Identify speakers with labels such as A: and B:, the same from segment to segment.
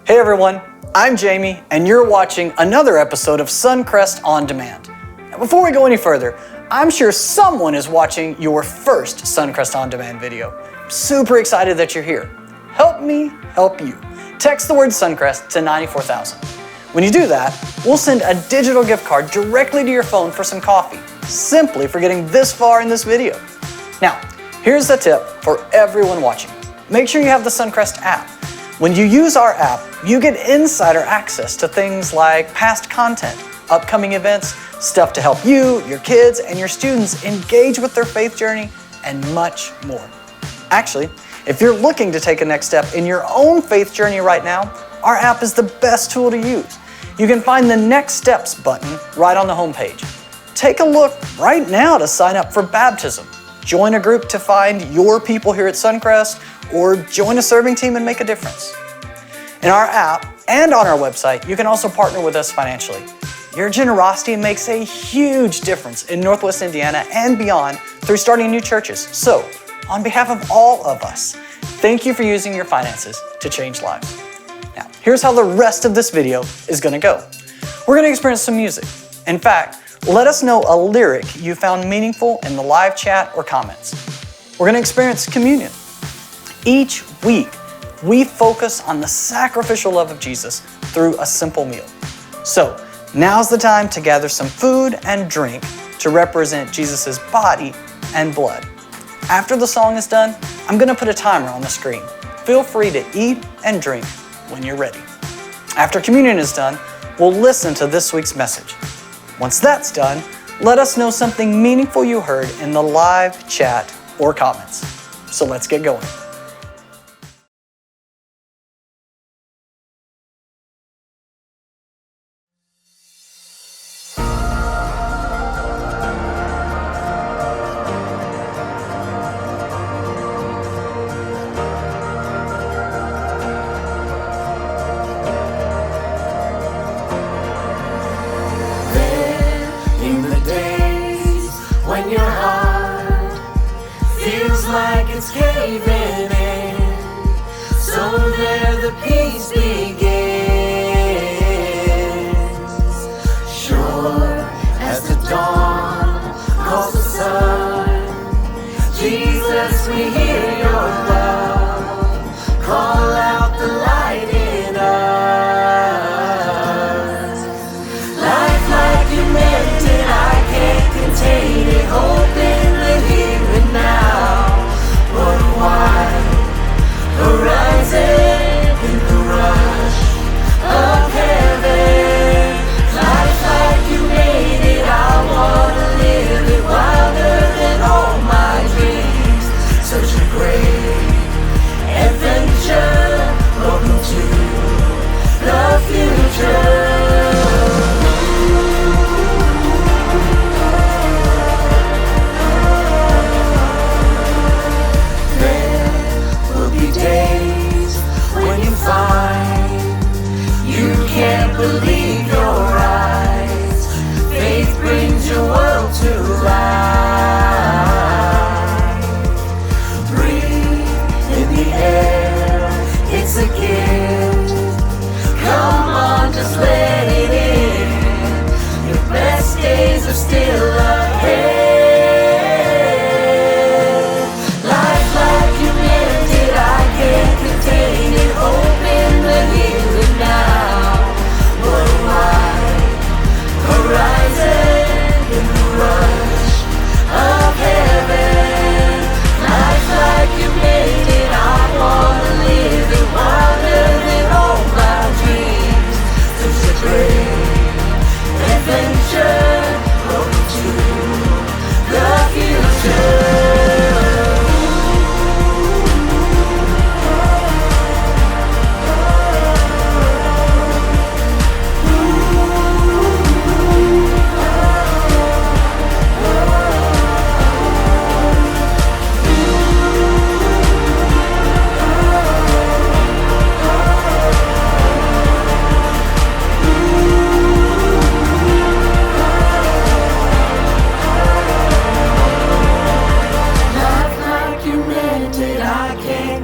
A: Hey everyone, I'm Jamie, and you're watching another episode of Suncrest On Demand. Now, before we go any further, I'm sure someone is watching your first Suncrest On Demand video. I'm super excited that you're here. Help me help you. Text the word Suncrest to 94,000. When you do that, we'll send a digital gift card directly to your phone for some coffee, simply for getting this far in this video. Now, here's the tip for everyone watching. Make sure you have the Suncrest app. When you use our app, you get insider access to things like past content, upcoming events, stuff to help you, your kids, and your students engage with their faith journey, and much more. Actually, if you're looking to take a next step in your own faith journey right now, our app is the best tool to use. You can find the Next Steps button right on the homepage. Take a look right now to sign up for baptism, join a group to find your people here at Suncrest, or join a serving team and make a difference. In our app and on our website, you can also partner with us financially. Your generosity makes a huge difference in Northwest Indiana and beyond through starting new churches. So, on behalf of all of us, thank you for using your finances to change lives. Now, here's how the rest of this video is gonna go. We're gonna experience some music. In fact, let us know a lyric you found meaningful in the live chat or comments. We're gonna experience communion. Each week, we focus on the sacrificial love of Jesus through a simple meal. So, now's the time to gather some food and drink to represent Jesus' body and blood. After the song is done, I'm gonna put a timer on the screen. Feel free to eat and drink when you're ready. After communion is done, we'll listen to this week's message. Once that's done, let us know something meaningful you heard in the live chat or comments. So let's get going.
B: When your heart feels like it's caving in, so there the peace begins. Sure as the dawn calls the sun, Jesus, we hear your love call out the light in us. Life like you meant it, I can't contain it. Hope in the here and now. What a wide horizon in the rush of heaven. Life like you made it, I wanna live it wilder than all my dreams. Such a great adventure. Welcome to the future. Believe your eyes. Faith brings your world to life. Breathe in the air, it's a gift. Come on, just let it in. Your best days are still ahead. Life like you meant it, I can't contain it. Hope in the here and now. Horizon in the rush of heaven. Life like you made it, I wanna live it wilder than all my dreams. Such a great adventure. Welcome to the future.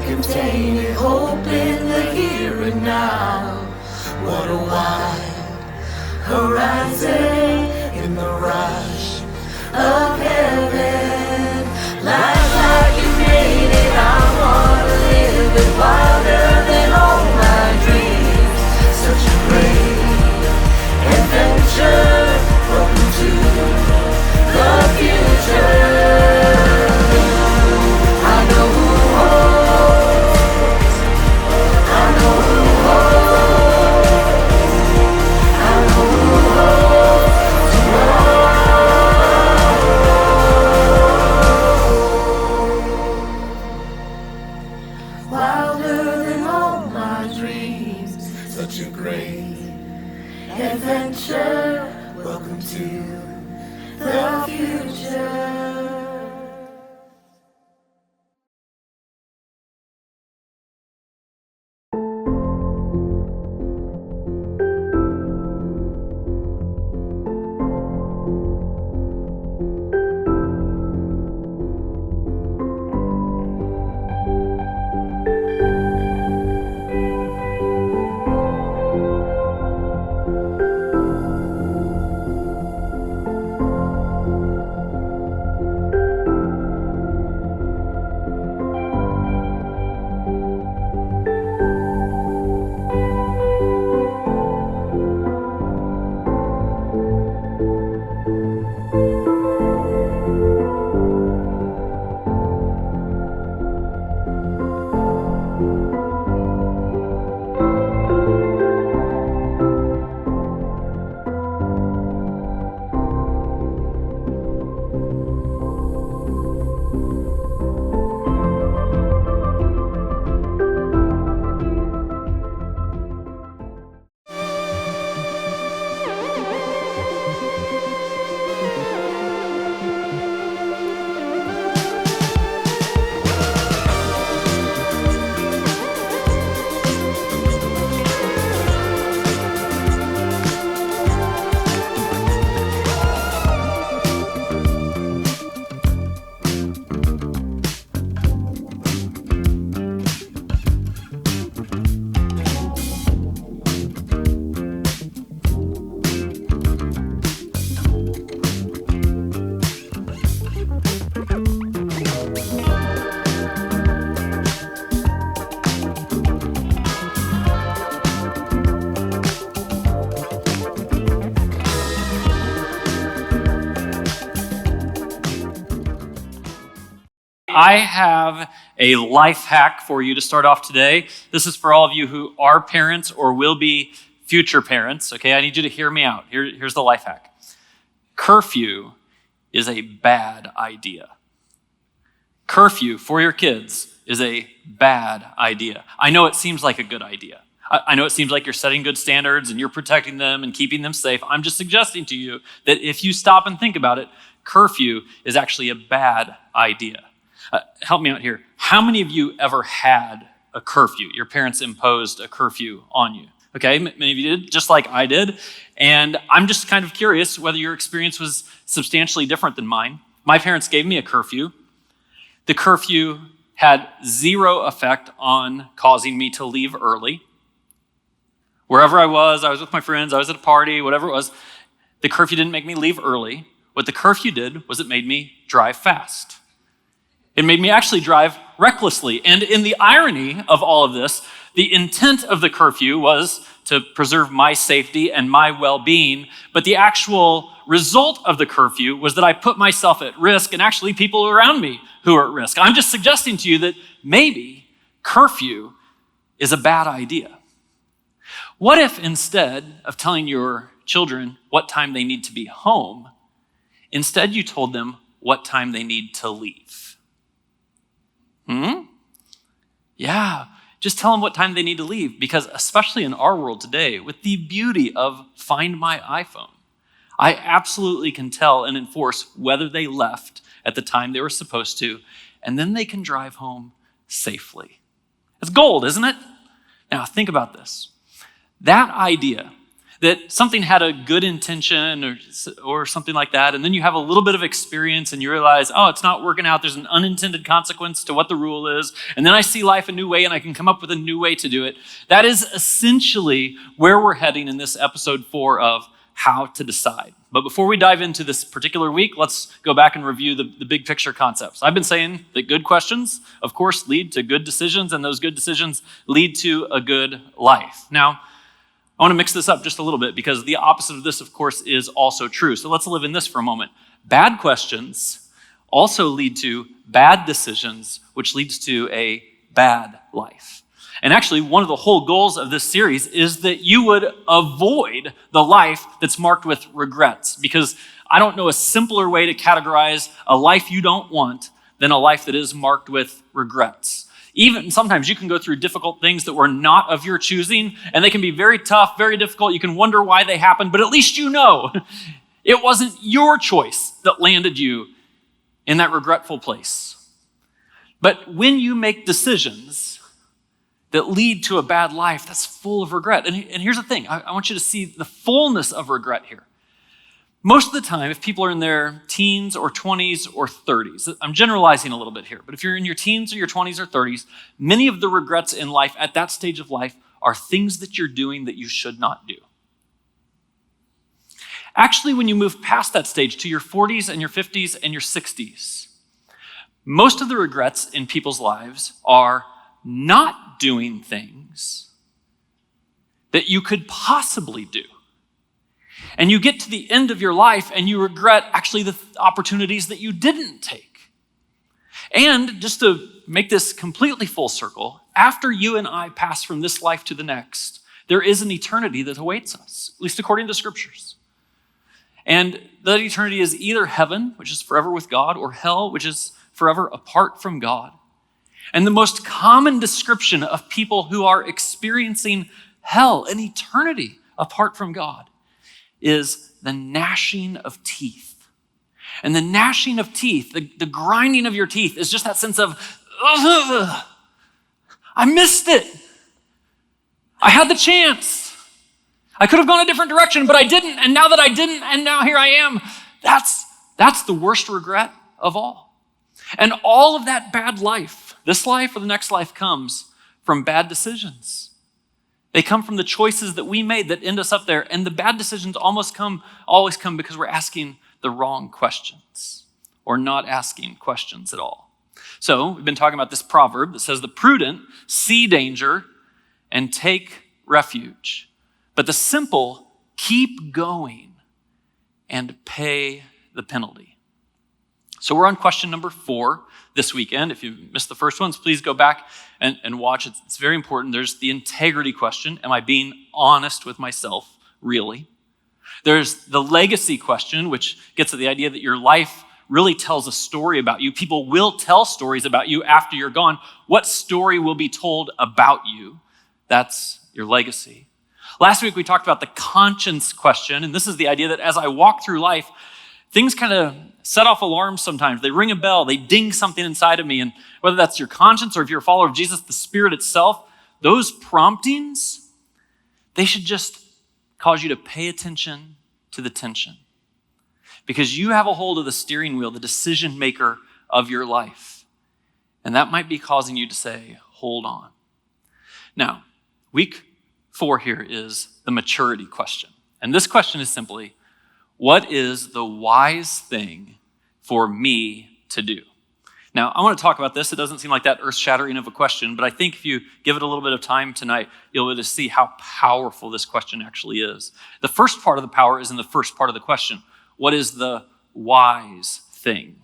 B: Contain it, hope in the here and now. What a wide horizon in the rush of heaven. Life like you made it, I wanna live it wilder than all my dreams. Such a great adventure. Welcome to the future. I know who holds. I know who holds. I know who holds tomorrow. Wilder than all my dreams. Such a great adventure. Welcome to the future.
C: I have a life hack for you to start off today. This is for all of you who are parents or will be future parents. Okay, I need you to hear me out. Here's the life hack. Curfew is a bad idea. Curfew for your kids is a bad idea. I know it seems like a good idea. I know it seems like you're setting good standards and you're protecting them and keeping them safe. I'm just suggesting to you that if you stop and think about it, curfew is actually a bad idea. Help me out here. How many of you ever had a curfew? Your parents imposed a curfew on you. Okay, many of you did, just like I did. And I'm just kind of curious whether your experience was substantially different than mine. My parents gave me a curfew. The curfew had zero effect on causing me to leave early. Wherever I was with my friends, I was at a party, whatever it was, the curfew didn't make me leave early. What the curfew did was it made me drive fast. It made me actually drive recklessly. And in the irony of all of this, the intent of the curfew was to preserve my safety and my well-being, but the actual result of the curfew was that I put myself at risk and actually people around me who are at risk. I'm just suggesting to you that maybe curfew is a bad idea. What if instead of telling your children what time they need to be home, instead you told them what time they need to leave? Yeah, just tell them what time they need to leave, because especially in our world today, with the beauty of Find My iPhone, I absolutely can tell and enforce whether they left at the time they were supposed to, and then they can drive home safely. It's gold, isn't it? Now think about this. That idea that something had a good intention or something like that, and then you have a little bit of experience and you realize, oh, it's not working out. There's an unintended consequence to what the rule is. And then I see life a new way and I can come up with a new way to do it. That is essentially where we're heading in this episode 4 of How to Decide. But before we dive into this particular week, let's go back and review the big picture concepts. I've been saying that good questions, of course, lead to good decisions, and those good decisions lead to a good life. Now, I want to mix this up just a little bit because the opposite of this, of course, is also true. So let's live in this for a moment. Bad questions also lead to bad decisions, which leads to a bad life. And actually, one of the whole goals of this series is that you would avoid the life that's marked with regrets, because I don't know a simpler way to categorize a life you don't want than a life that is marked with regrets. Even sometimes you can go through difficult things that were not of your choosing, and they can be very tough, very difficult. You can wonder why they happened, but at least you know it wasn't your choice that landed you in that regretful place. But when you make decisions that lead to a bad life, that's full of regret. And here's the thing. I want you to see the fullness of regret here. Most of the time, if people are in their teens or 20s or 30s, I'm generalizing a little bit here, but if you're in your teens or your 20s or 30s, many of the regrets in life at that stage of life are things that you're doing that you should not do. Actually, when you move past that stage to your 40s and your 50s and your 60s, most of the regrets in people's lives are not doing things that you could possibly do. And you get to the end of your life and you regret actually the opportunities that you didn't take. And just to make this completely full circle, after you and I pass from this life to the next, there is an eternity that awaits us, at least according to scriptures. And that eternity is either heaven, which is forever with God, or hell, which is forever apart from God. And the most common description of people who are experiencing hell, an eternity apart from God, is the gnashing of teeth. And the gnashing of teeth, the grinding of your teeth, is just that sense of, ugh, I missed it. I had the chance. I could have gone a different direction, but I didn't. And now that I didn't, and now here I am. That's the worst regret of all. And all of that bad life, this life or the next life, comes from bad decisions. They come from the choices that we made that end us up there. And the bad decisions always come because we're asking the wrong questions or not asking questions at all. So we've been talking about this proverb that says the prudent see danger and take refuge, but the simple keep going and pay the penalty. So we're on question number 4 this weekend. If you missed the first ones, please go back and watch. It's very important. There's the integrity question. Am I being honest with myself, really? There's the legacy question, which gets at the idea that your life really tells a story about you. People will tell stories about you after you're gone. What story will be told about you? That's your legacy. Last week, we talked about the conscience question, and this is the idea that as I walk through life, things kind of set off alarms sometimes. They ring a bell, they ding something inside of me, and whether that's your conscience or if you're a follower of Jesus, the Spirit itself, those promptings, they should just cause you to pay attention to the tension. Because you have a hold of the steering wheel, the decision maker of your life. And that might be causing you to say, hold on. Now, week 4 here is the maturity question. And this question is simply, what is the wise thing for me to do? Now, I want to talk about this. It doesn't seem like that earth-shattering of a question, but I think if you give it a little bit of time tonight, you'll be able to see how powerful this question actually is. The first part of the power is in the first part of the question. What is the wise thing?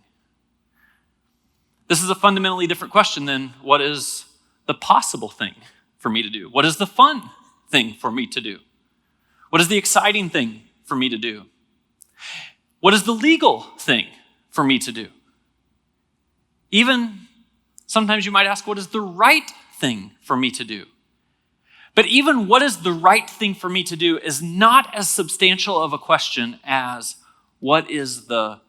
C: This is a fundamentally different question than what is the possible thing for me to do? What is the fun thing for me to do? What is the exciting thing for me to do? What is the legal thing for me to do? Even sometimes you might ask, what is the right thing for me to do? But even what is the right thing for me to do is not as substantial of a question as what is the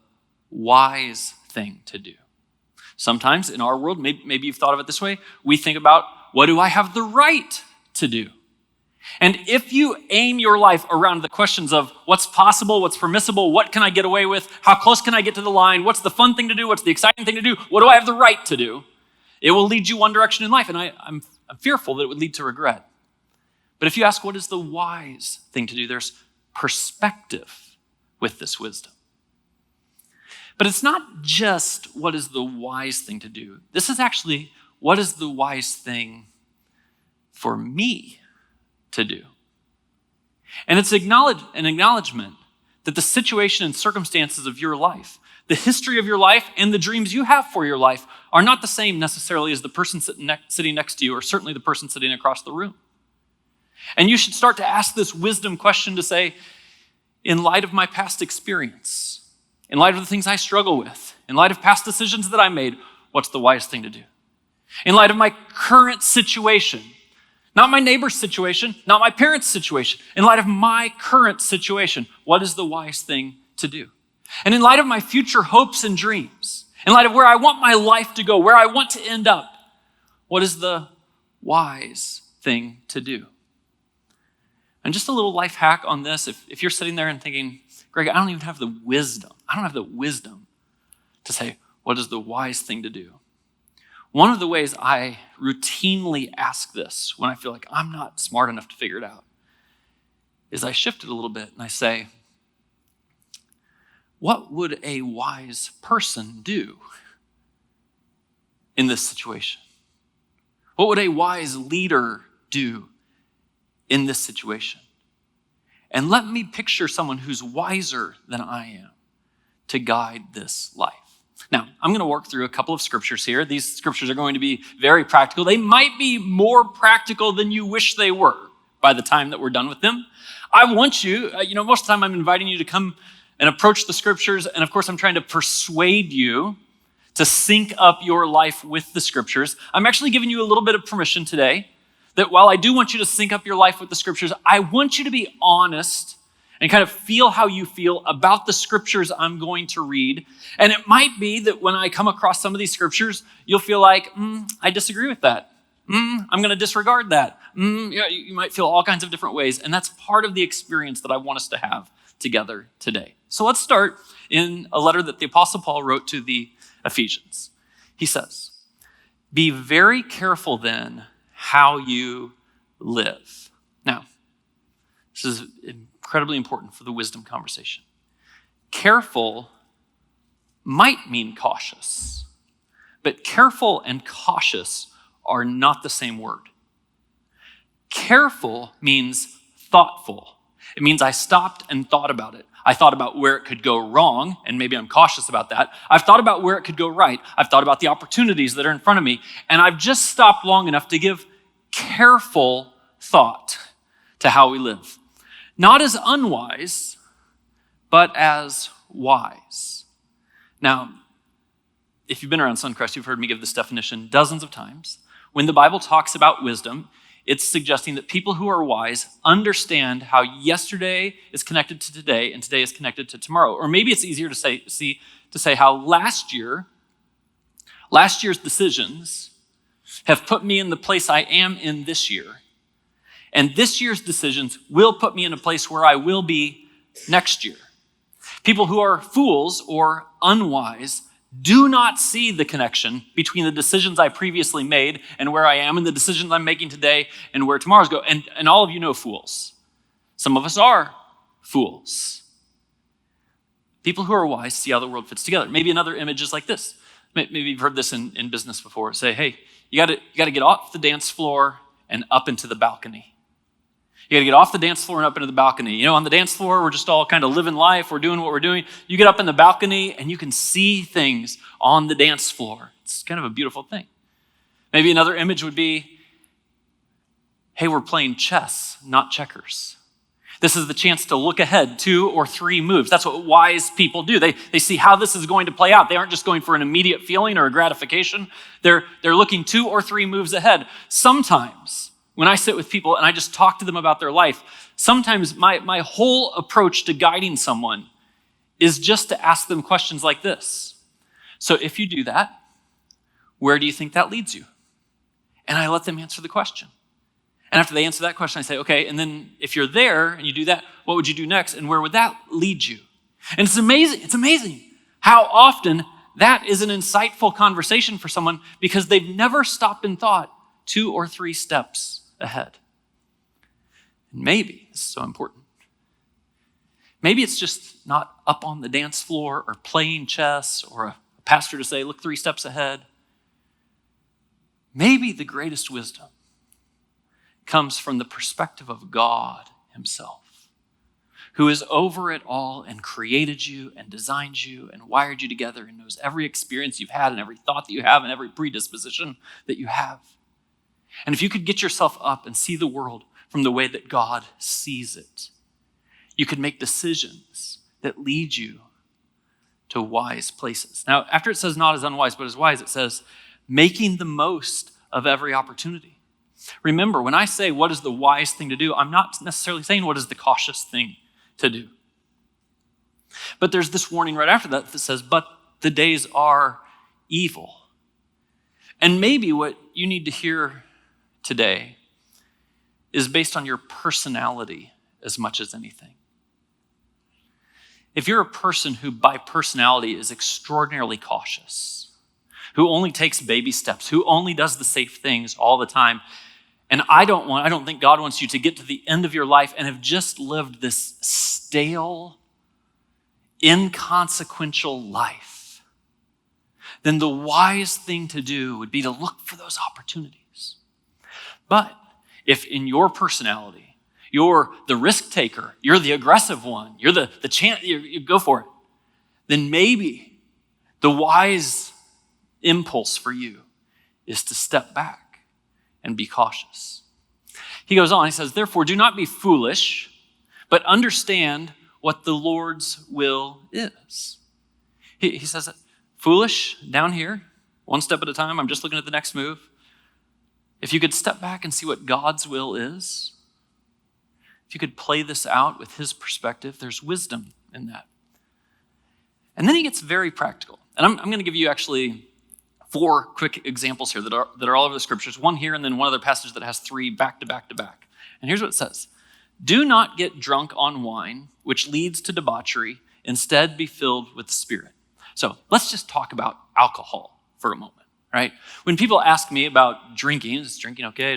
C: wise thing to do? Sometimes in our world, maybe you've thought of it this way, we think about what do I have the right to do? And if you aim your life around the questions of what's possible, what's permissible, what can I get away with, how close can I get to the line, what's the fun thing to do, what's the exciting thing to do, what do I have the right to do, it will lead you one direction in life. And I'm fearful that it would lead to regret. But if you ask what is the wise thing to do, there's perspective with this wisdom. But it's not just what is the wise thing to do. This is actually what is the wise thing for me to do. And it's an acknowledgement that the situation and circumstances of your life, the history of your life, and the dreams you have for your life are not the same necessarily as the person sitting next to you, or certainly the person sitting across the room. And you should start to ask this wisdom question to say, in light of my past experience, in light of the things I struggle with, in light of past decisions that I made, what's the wise thing to do? In light of my current situation, not my neighbor's situation, not my parents' situation. In light of my current situation, what is the wise thing to do? And in light of my future hopes and dreams, in light of where I want my life to go, where I want to end up, what is the wise thing to do? And just a little life hack on this, if you're sitting there and thinking, Greg, I don't even have the wisdom. I don't have the wisdom to say, what is the wise thing to do? One of the ways I routinely ask this when I feel like I'm not smart enough to figure it out is I shift it a little bit and I say, what would a wise person do in this situation? What would a wise leader do in this situation? And let me picture someone who's wiser than I am to guide this life. Now, I'm going to work through a couple of scriptures here. These scriptures are going to be very practical. They might be more practical than you wish they were by the time that we're done with them. I want you, most of the time I'm inviting you to come and approach the scriptures. And of course, I'm trying to persuade you to sync up your life with the scriptures. I'm actually giving you a little bit of permission today that while I do want you to sync up your life with the scriptures, I want you to be honest and kind of feel how you feel about the scriptures I'm going to read. And it might be that when I come across some of these scriptures, you'll feel like, I disagree with that. I'm going to disregard that. You might feel all kinds of different ways. And that's part of the experience that I want us to have together today. So let's start in a letter that the Apostle Paul wrote to the Ephesians. He says, be very careful then how you live. Now, this is incredibly important for the wisdom conversation. Careful might mean cautious, but careful and cautious are not the same word. Careful means thoughtful. It means I stopped and thought about it. I thought about where it could go wrong, and maybe I'm cautious about that. I've thought about where it could go right. I've thought about the opportunities that are in front of me, and I've just stopped long enough to give careful thought to how we live. Not as unwise, but as wise. Now, if you've been around Suncrest, you've heard me give this definition dozens of times. When the Bible talks about wisdom, it's suggesting that people who are wise understand how yesterday is connected to today and today is connected to tomorrow. Or maybe it's easier to say how last year's decisions have put me in the place I am in this year. And this year's decisions will put me in a place where I will be next year. People who are fools or unwise do not see the connection between the decisions I previously made and where I am and the decisions I'm making today and where tomorrow's go. And all of you know fools. Some of us are fools. People who are wise see how the world fits together. Maybe another image is like this. Maybe you've heard this in business before. Say, hey, you got to get off the dance floor and up into the balcony. You got to get off the dance floor and up into the balcony. On the dance floor, we're just all kind of living life. We're doing what we're doing. You get up in the balcony and you can see things on the dance floor. It's kind of a beautiful thing. Maybe another image would be, hey, we're playing chess, not checkers. This is the chance to look ahead 2 or 3 moves. That's what wise people do. They see how this is going to play out. They aren't just going for an immediate feeling or a gratification. They're looking 2 or 3 moves ahead. Sometimes, when I sit with people and I just talk to them about their life, sometimes my whole approach to guiding someone is just to ask them questions like this. So if you do that, where do you think that leads you? And I let them answer the question. And after they answer that question, I say, okay, and then if you're there and you do that, what would you do next? And where would that lead you? And it's amazing how often that is an insightful conversation for someone because they've never stopped and thought 2 or 3 steps ahead. And maybe, this is so important, maybe it's just not up on the dance floor or playing chess or a pastor to say, look 3 steps ahead. Maybe the greatest wisdom comes from the perspective of God himself, who is over it all and created you and designed you and wired you together and knows every experience you've had and every thought that you have and every predisposition that you have. And if you could get yourself up and see the world from the way that God sees it, you could make decisions that lead you to wise places. Now, after it says not as unwise, but as wise, it says making the most of every opportunity. Remember, when I say what is the wise thing to do, I'm not necessarily saying what is the cautious thing to do. But there's this warning right after that that says, but the days are evil. And maybe what you need to hear today is based on your personality as much as anything. If you're a person who by personality is extraordinarily cautious, who only takes baby steps, who only does the safe things all the time, and I don't think God wants you to get to the end of your life and have just lived this stale, inconsequential life, then the wise thing to do would be to look for those opportunities. But if in your personality, you're the risk taker, you're the aggressive one, you're the you go for it, then maybe the wise impulse for you is to step back and be cautious. He goes on, he says, therefore, do not be foolish, but understand what the Lord's will is. He says, foolish down here, one step at a time, I'm just looking at the next move. If you could step back and see what God's will is, if you could play this out with his perspective, there's wisdom in that. And then he gets very practical. And I'm going to give you actually 4 quick examples here that are all over the scriptures, one here and then one other passage that has 3 back to back to back. And here's what it says. Do not get drunk on wine, which leads to debauchery. Instead, be filled with the Spirit. So let's just talk about alcohol for a moment, right? When people ask me about drinking, is drinking okay?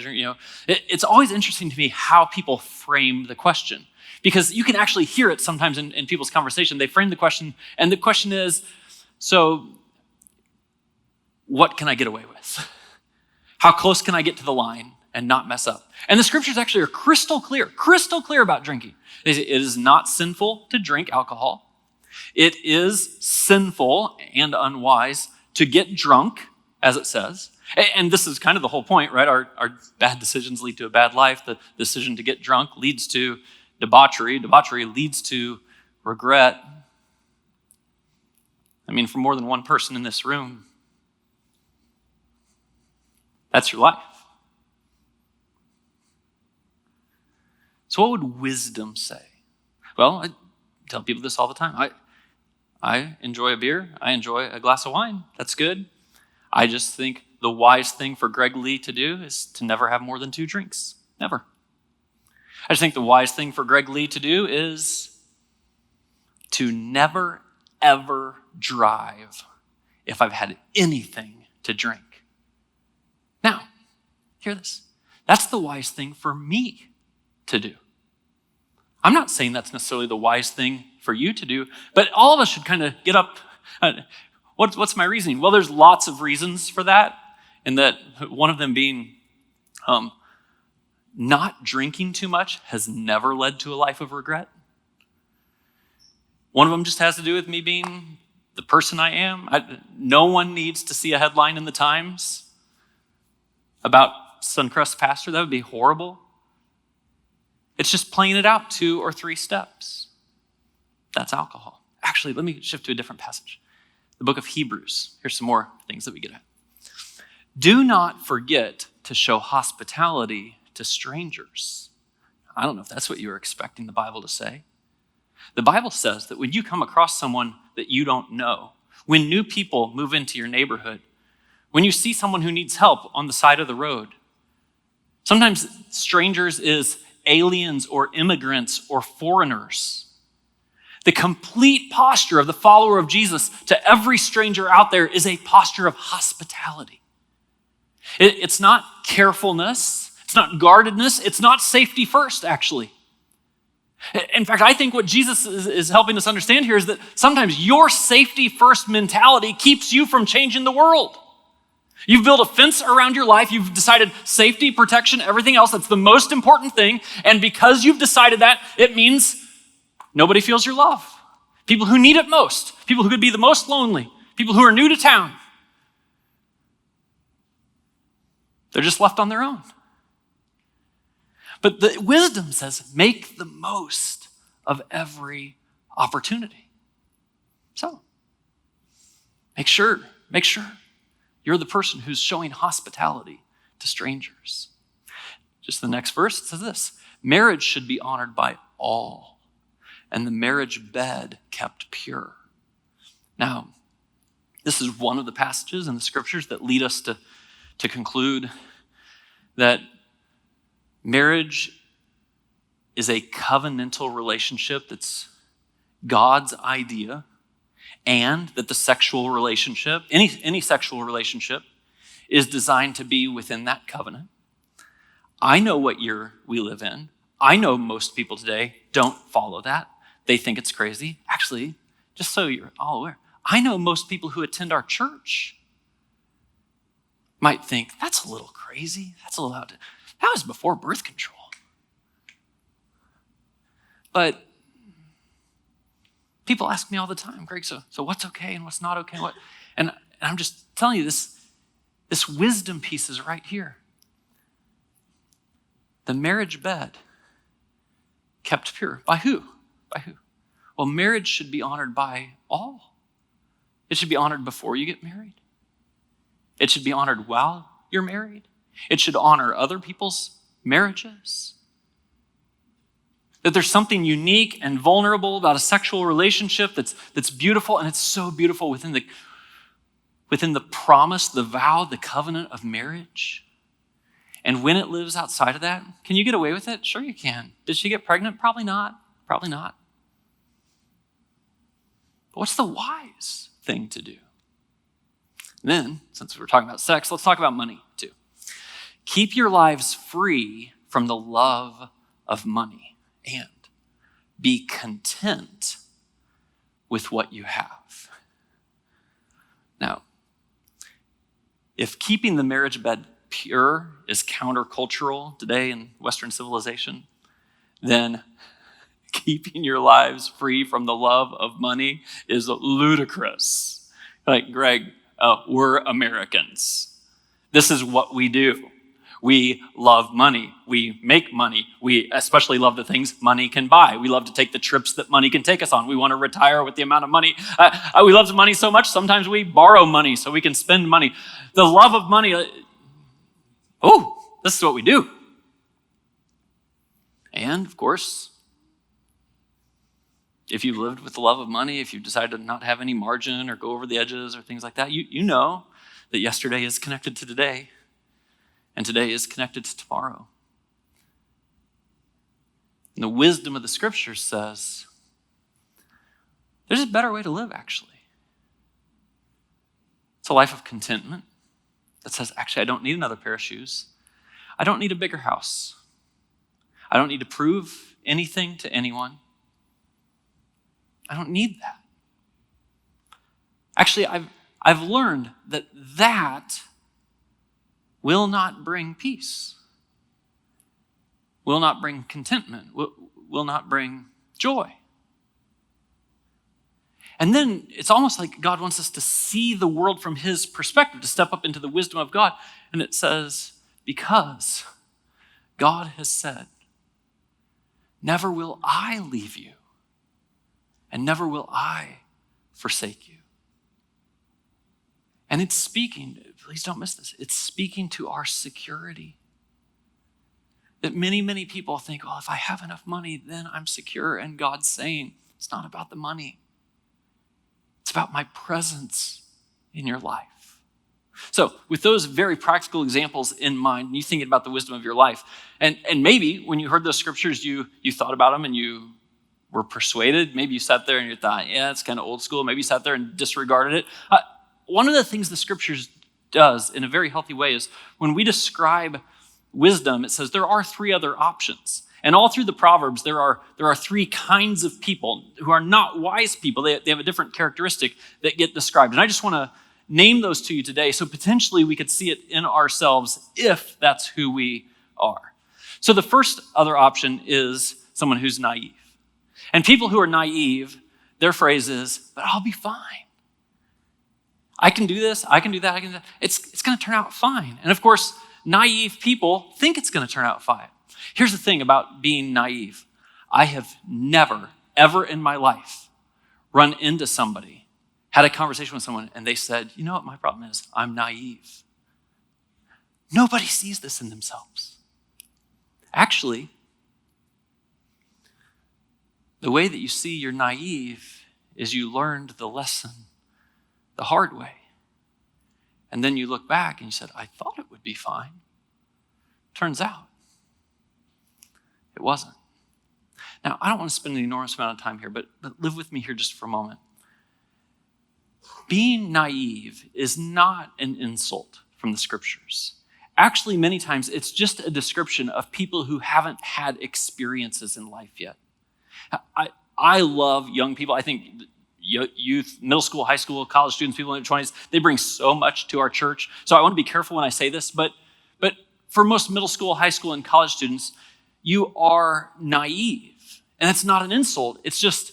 C: It's always interesting to me how people frame the question, because you can actually hear it sometimes in people's conversation. They frame the question, and the question is, so what can I get away with? How close can I get to the line and not mess up? And the scriptures actually are crystal clear about drinking. It is not sinful to drink alcohol. It is sinful and unwise to get drunk, as it says. And this is kind of the whole point, right? Our bad decisions lead to a bad life. The decision to get drunk leads to debauchery. Debauchery leads to regret. I mean, for more than one person in this room, that's your life. So what would wisdom say? Well, I tell people this all the time. I enjoy a beer. I enjoy a glass of wine. That's good. I just think the wise thing for Greg Lee to do is to never have more than 2 drinks. Never. I just think the wise thing for Greg Lee to do is to never, ever drive if I've had anything to drink. Now, hear this. That's the wise thing for me to do. I'm not saying that's necessarily the wise thing for you to do, but all of us should kind of get up. What's my reasoning? Well, there's lots of reasons for that, and that one of them being not drinking too much has never led to a life of regret. One of them just has to do with me being the person I am. No one needs to see a headline in the Times about Suncrest pastor. That would be horrible. It's just playing it out 2 or 3 steps. That's alcohol. Actually, let me shift to a different passage. The book of Hebrews. Here's some more things that we get at. Do not forget to show hospitality to strangers. I don't know if that's what you were expecting the Bible to say. The Bible says that when you come across someone that you don't know, when new people move into your neighborhood, when you see someone who needs help on the side of the road, Sometimes strangers is aliens or immigrants or foreigners. The complete posture of the follower of Jesus to every stranger out there is a posture of hospitality. It's not carefulness. It's not guardedness. It's not safety first, actually. In fact, I think what Jesus is helping us understand here is that sometimes your safety first mentality keeps you from changing the world. You've built a fence around your life. You've decided safety, protection, everything else. That's the most important thing. And because you've decided that, it means nobody feels your love. People who need it most, people who could be the most lonely, people who are new to town, they're just left on their own. But the wisdom says, make the most of every opportunity. So, make sure you're the person who's showing hospitality to strangers. Just the next verse, it says this: marriage should be honored by all, and the marriage bed kept pure. Now, this is one of the passages in the scriptures that lead us to conclude that marriage is a covenantal relationship that's God's idea, and that the sexual relationship, any sexual relationship, is designed to be within that covenant. I know what year we live in. I know most people today don't follow that. They think it's crazy. Actually, just so you're all aware, I know most people who attend our church might think, that's a little crazy. That's a little out. That was before birth control. But people ask me all the time, Greg, so what's okay and what's not okay? And I'm just telling you, this wisdom piece is right here. The marriage bed kept pure. By who? By who? Well, marriage should be honored by all. It should be honored before you get married. It should be honored while you're married. It should honor other people's marriages. That there's something unique and vulnerable about a sexual relationship that's beautiful, and it's so beautiful within the promise, the vow, the covenant of marriage. And when it lives outside of that, can you get away with it? Sure you can. Did she get pregnant? Probably not. Probably not. But what's the wise thing to do? And then, since we're talking about sex, let's talk about money too. Keep your lives free from the love of money. And be content with what you have. Now, if keeping the marriage bed pure is countercultural today in Western civilization, then keeping your lives free from the love of money is ludicrous. Like, Greg, we're Americans. This is what we do. We love money. We make money. We especially love the things money can buy. We love to take the trips that money can take us on. We want to retire with the amount of money. We love money so much, sometimes we borrow money so we can spend money. The love of money, this is what we do. And, of course, if you lived with the love of money, if you decided to not have any margin or go over the edges or things like that, you know that yesterday is connected to today. And today is connected to tomorrow. And the wisdom of the scriptures says there's a better way to live, actually. It's a life of contentment that says, actually, I don't need another pair of shoes. I don't need a bigger house. I don't need to prove anything to anyone. I don't need that. Actually, I've learned that will not bring peace, will not bring contentment, will not bring joy. And then it's almost like God wants us to see the world from his perspective, to step up into the wisdom of God. And it says, because God has said, never will I leave you, and never will I forsake you. And it's speaking, please don't miss this, it's speaking to our security. That many, many people think, if I have enough money, then I'm secure. And God's saying, it's not about the money. It's about my presence in your life. So with those very practical examples in mind, you thinking about the wisdom of your life, and maybe when you heard those scriptures, you thought about them and you were persuaded. Maybe you sat there and you thought, yeah, it's kind of old school. Maybe you sat there and disregarded it. One of the things the scriptures does in a very healthy way is when we describe wisdom, it says there are three other options. And all through the Proverbs, there are three kinds of people who are not wise people. They have a different characteristic that get described. And I just want to name those to you today so potentially we could see it in ourselves if that's who we are. So the first other option is someone who's naive. And people who are naive, their phrase is, but I'll be fine. I can do this, I can do that, I can do that. It's going to turn out fine. And of course, naive people think it's going to turn out fine. Here's the thing about being naive. I have never, ever in my life run into somebody, had a conversation with someone, and they said, you know what my problem is? I'm naive. Nobody sees this in themselves. Actually, the way that you see you're naive is you learned the lesson the hard way. And then you look back and you said, I thought it would be fine. Turns out, it wasn't. Now, I don't want to spend an enormous amount of time here, but live with me here just for a moment. Being naive is not an insult from the scriptures. Actually, many times, it's just a description of people who haven't had experiences in life yet. I love young people. I think youth, middle school, high school, college students, people in their 20s, they bring so much to our church. So I want to be careful when I say this, but for most middle school, high school, and college students, you are naive. And that's not an insult. It's just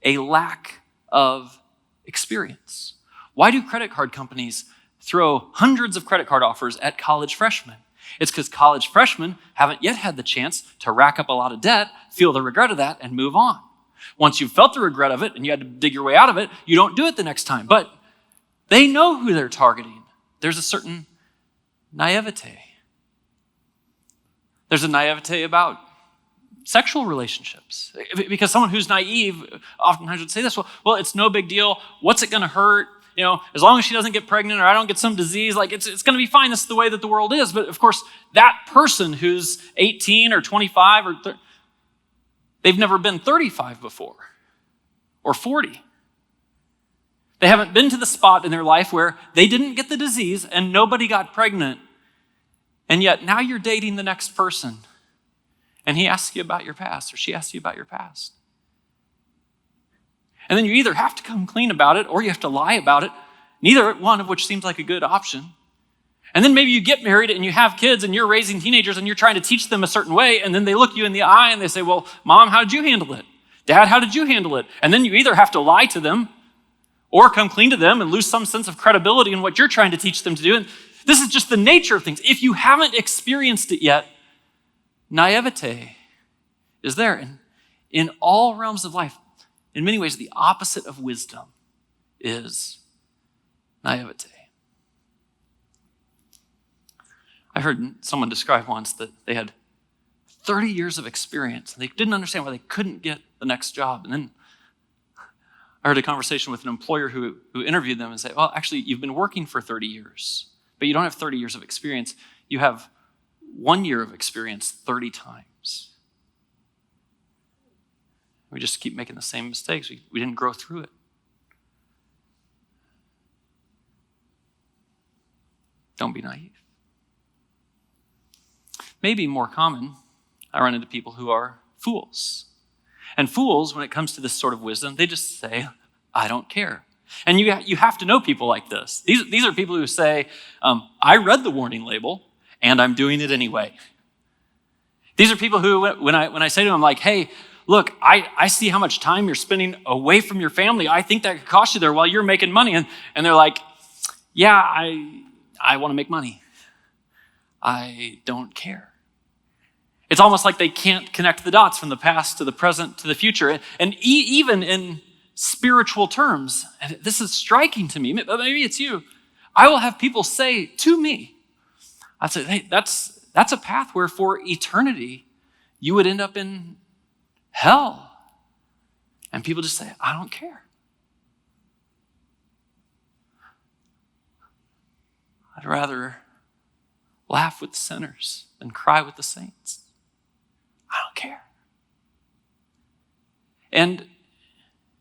C: a lack of experience. Why do credit card companies throw hundreds of credit card offers at college freshmen? It's because college freshmen haven't yet had the chance to rack up a lot of debt, feel the regret of that, and move on. Once you've felt the regret of it and you had to dig your way out of it, you don't do it the next time. But they know who they're targeting. There's a certain naivete. There's a naivete about sexual relationships. Because someone who's naive oftentimes would say this, well, it's no big deal. What's it going to hurt? You know, as long as she doesn't get pregnant or I don't get some disease, like it's going to be fine. This is the way that the world is. But of course, that person who's 18 or 25 or they've never been 35 before or 40. They haven't been to the spot in their life where they didn't get the disease and nobody got pregnant. And yet now you're dating the next person and he asks you about your past or she asks you about your past. And then you either have to come clean about it or you have to lie about it, neither one of which seems like a good option. And then maybe you get married and you have kids and you're raising teenagers and you're trying to teach them a certain way, and then they look you in the eye and they say, well, Mom, how did you handle it? Dad, how did you handle it? And then you either have to lie to them or come clean to them and lose some sense of credibility in what you're trying to teach them to do. And this is just the nature of things. If you haven't experienced it yet, naivete is there. And in all realms of life, in many ways, the opposite of wisdom is naivete. I heard someone describe once that they had 30 years of experience and they didn't understand why they couldn't get the next job. And then I heard a conversation with an employer who interviewed them and said, well, actually, you've been working for 30 years, but you don't have 30 years of experience. You have 1 year of experience 30 times. We just keep making the same mistakes. We didn't grow through it. Don't be naive. Maybe more common, I run into people who are fools. And fools, when it comes to this sort of wisdom, they just say, I don't care. And you have to know people like this. These are people who say, I read the warning label and I'm doing it anyway. These are people who, when I say to them, like, hey, look, I see how much time you're spending away from your family. I think that could cost you there while you're making money. And they're like, yeah, I want to make money. I don't care. It's almost like they can't connect the dots from the past to the present to the future. And even in spiritual terms, and this is striking to me, maybe it's you, I will have people say to me, I'd say, hey, that's a path where for eternity you would end up in hell. And people just say, I don't care. I'd rather laugh with sinners than cry with the saints. I don't care. And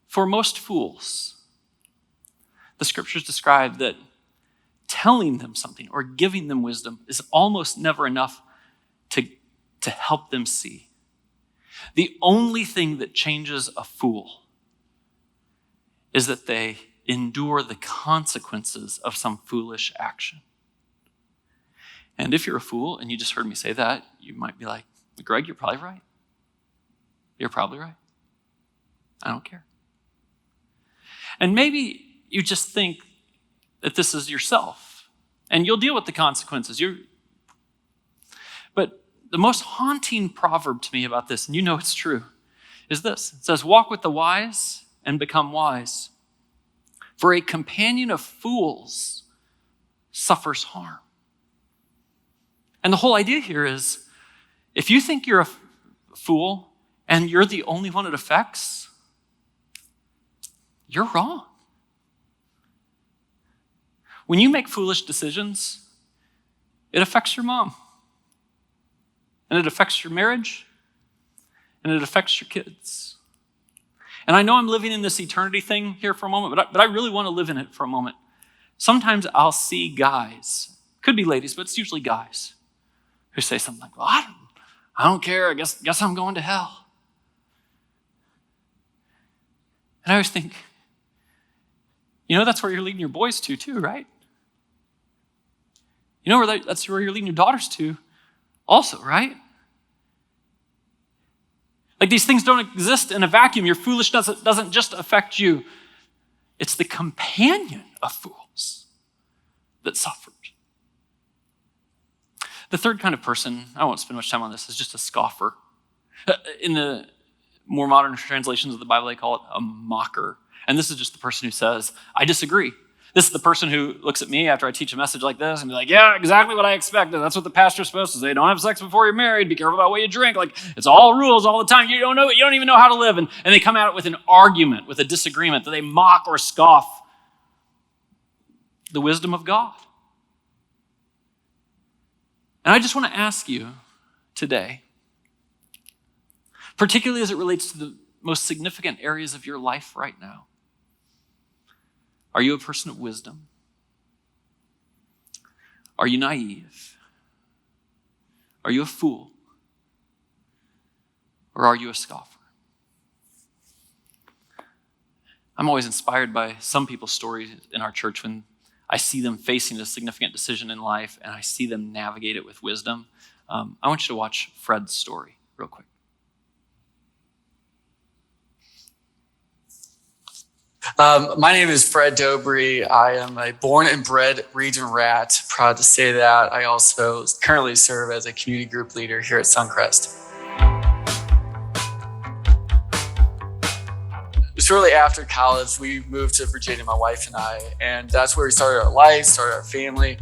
C: for most fools, the scriptures describe that telling them something or giving them wisdom is almost never enough to help them see. The only thing that changes a fool is that they endure the consequences of some foolish action. And if you're a fool and you just heard me say that, you might be like, Greg, you're probably right. You're probably right. I don't care. And maybe you just think that this is yourself and you'll deal with the consequences. But the most haunting proverb to me about this, and you know it's true, is this. It says, walk with the wise and become wise. For a companion of fools suffers harm. And the whole idea here is, if you think you're a fool and you're the only one it affects, you're wrong. When you make foolish decisions, it affects your mom. And it affects your marriage. And it affects your kids. And I know I'm living in this eternity thing here for a moment, but I really want to live in it for a moment. Sometimes I'll see guys, could be ladies, but it's usually guys, who say something like, well, I don't care, I guess I'm going to hell. And I always think, that's where you're leading your boys to too, right? That's where you're leading your daughters to also, right? Like, these things don't exist in a vacuum. Your foolishness doesn't just affect you. It's the companion of fools that suffers. The third kind of person, I won't spend much time on this, is just a scoffer. In the more modern translations of the Bible, they call it a mocker. And this is just the person who says, I disagree. This is the person who looks at me after I teach a message like this and be like, yeah, exactly what I expected. That's what the pastor's supposed to say. Don't have sex before you're married. Be careful about what you drink. Like, it's all rules all the time. You don't know it. You don't even know how to live. And they come at it with an argument, with a disagreement, that they mock or scoff the wisdom of God. And I just want to ask you today, particularly as it relates to the most significant areas of your life right now, are you a person of wisdom? Are you naive? Are you a fool? Or are you a scoffer? I'm always inspired by some people's stories in our church when I see them facing a significant decision in life and I see them navigate it with wisdom. I want you to watch Fred's story real quick.
D: My name is Fred Dobry. I am a born and bred region rat. Proud to say that. I also currently serve as a community group leader here at Suncrest. Shortly after college, we moved to Virginia, my wife and I, and that's where we started our life, started our family.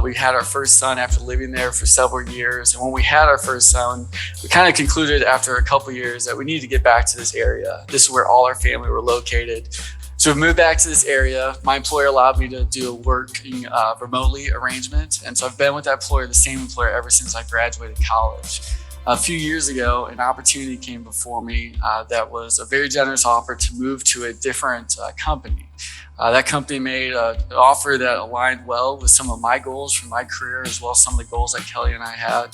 D: We had our first son after living there for several years. And when we had our first son, we kind of concluded after a couple years that we needed to get back to this area. This is where all our family were located. So we moved back to this area. My employer allowed me to do a working remotely arrangement. And so I've been with that employer, the same employer, ever since I graduated college. A few years ago, an opportunity came before me that was a very generous offer to move to a different company. That company made an offer that aligned well with some of my goals for my career, as well as some of the goals that Kelly and I had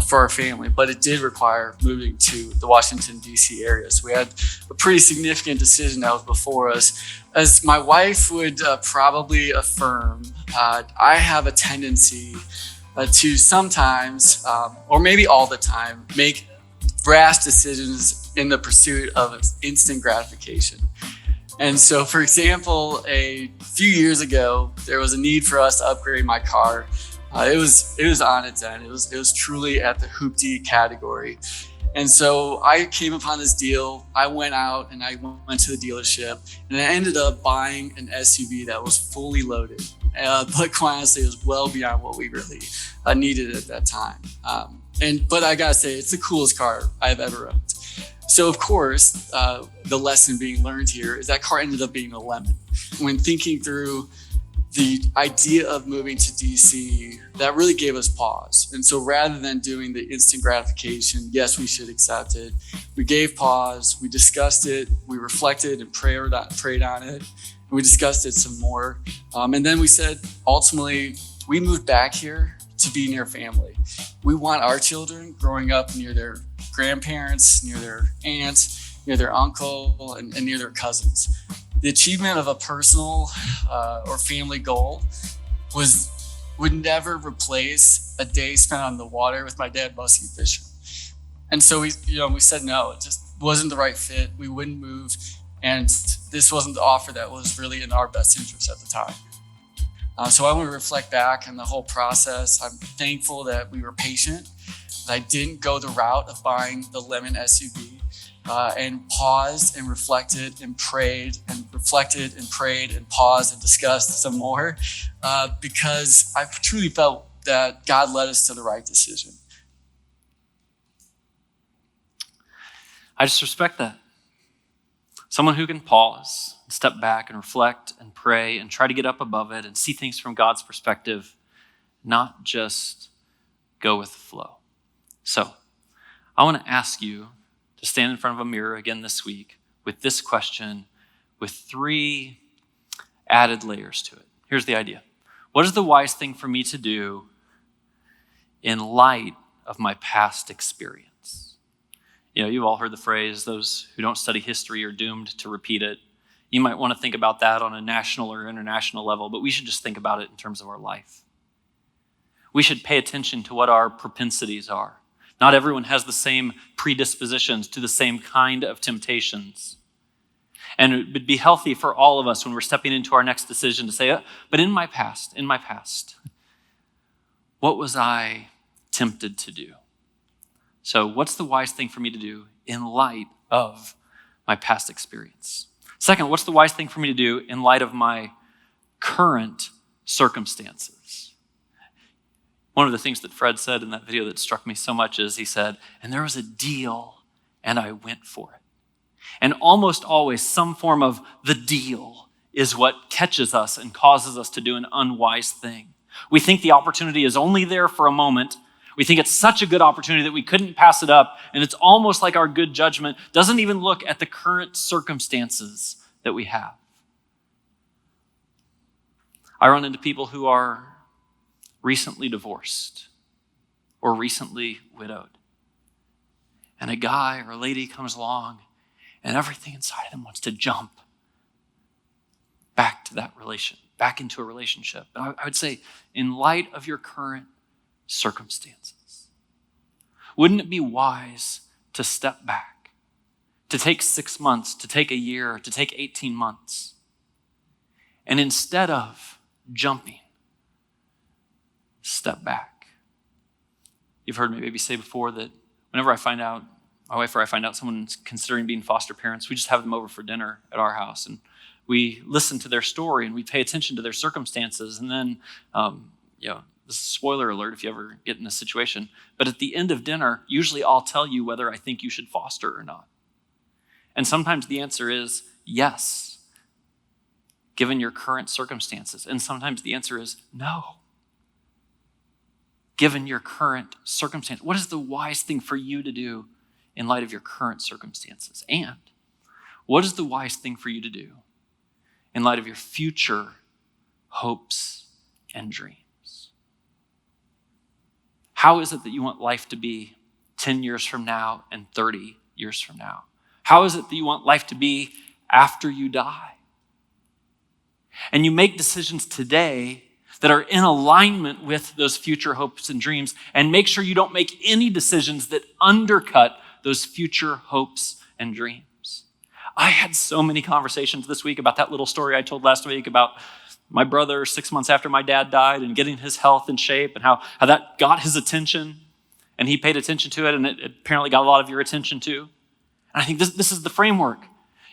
D: for our family. But it did require moving to the Washington, D.C. area. So we had a pretty significant decision that was before us. As my wife would probably affirm, I have a tendency to sometimes, or maybe all the time, make rash decisions in the pursuit of instant gratification. And so, for example, a few years ago, there was a need for us to upgrade my car. It was on its end. It was truly at the hoopty category. And so I came upon this deal. I went out and I went to the dealership and I ended up buying an SUV that was fully loaded. But quite honestly, it was well beyond what we really needed at that time. But I gotta say, it's the coolest car I've ever owned. So of course, the lesson being learned here is that car ended up being a lemon. When thinking through the idea of moving to DC, that really gave us pause. And so rather than doing the instant gratification, yes, we should accept it, we gave pause, we discussed it, we reflected and prayed on it, and we discussed it some more. And then we said, ultimately, we moved back here to be near family. We want our children growing up near their grandparents, near their aunts, near their uncle, and near their cousins. The achievement of a personal or family goal would never replace a day spent on the water with my dad musky fishing. And so we said no, it just wasn't the right fit. We wouldn't move, and this wasn't the offer that was really in our best interest at the time. So I want to reflect back on the whole process. I'm thankful that we were patient, that I didn't go the route of buying the lemon SUV. And paused and reflected and prayed and reflected and prayed and paused and discussed some more because I truly felt that God led us to the right decision.
C: I just respect that. Someone who can pause, and step back and reflect and pray and try to get up above it and see things from God's perspective, not just go with the flow. So I want to ask you to stand in front of a mirror again this week with this question with 3 added layers to it. Here's the idea. What is the wise thing for me to do in light of my past experience? You've all heard the phrase, those who don't study history are doomed to repeat it. You might want to think about that on a national or international level, but we should just think about it in terms of our life. We should pay attention to what our propensities are. Not everyone has the same predispositions to the same kind of temptations. And it would be healthy for all of us when we're stepping into our next decision to say, but in my past, what was I tempted to do? So what's the wise thing for me to do in light of my past experience? Second, what's the wise thing for me to do in light of my current circumstances? One of the things that Fred said in that video that struck me so much is he said, and there was a deal and I went for it. And almost always some form of the deal is what catches us and causes us to do an unwise thing. We think the opportunity is only there for a moment. We think it's such a good opportunity that we couldn't pass it up. And it's almost like our good judgment doesn't even look at the current circumstances that we have. I run into people who are recently divorced or recently widowed. And a guy or a lady comes along and everything inside of them wants to jump back to that back into a relationship. And I would say, in light of your current circumstances, wouldn't it be wise to step back, to take 6 months, to take a year, to take 18 months, and instead of jumping, step back? You've heard me maybe say before that whenever I find out, my wife or I find out someone's considering being foster parents, we just have them over for dinner at our house and we listen to their story and we pay attention to their circumstances. And then, this is a spoiler alert if you ever get in this situation, but at the end of dinner, usually I'll tell you whether I think you should foster or not. And sometimes the answer is yes, given your current circumstances. And sometimes the answer is no, given your current circumstance. What is the wise thing for you to do in light of your current circumstances? And what is the wise thing for you to do in light of your future hopes and dreams? How is it that you want life to be 10 years from now and 30 years from now? How is it that you want life to be after you die? And you make decisions today that are in alignment with those future hopes and dreams, and make sure you don't make any decisions that undercut those future hopes and dreams. I had so many conversations this week about that little story I told last week about my brother 6 months after my dad died and getting his health in shape and how that got his attention and he paid attention to it, and it apparently got a lot of your attention too. And I think this is the framework.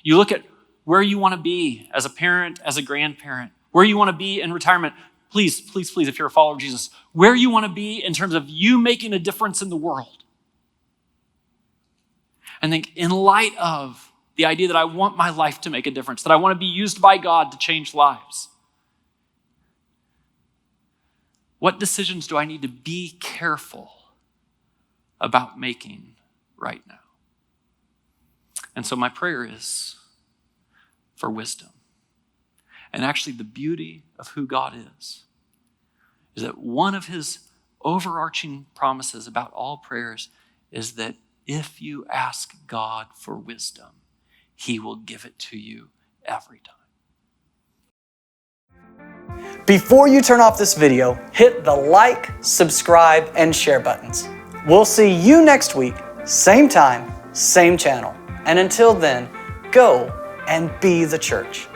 C: You look at where you want to be as a parent, as a grandparent, where you want to be in retirement. Please, please, please, if you're a follower of Jesus, where you want to be in terms of you making a difference in the world. And think in light of the idea that I want my life to make a difference, that I want to be used by God to change lives, What decisions do I need to be careful about making right now? And so my prayer is for wisdom. And actually the beauty of who God is that one of his overarching promises about all prayers is that if you ask God for wisdom, he will give it to you every time.
A: Before you turn off this video, hit the like, subscribe, and share buttons. We'll see you next week, same time, same channel. And until then, go and be the church.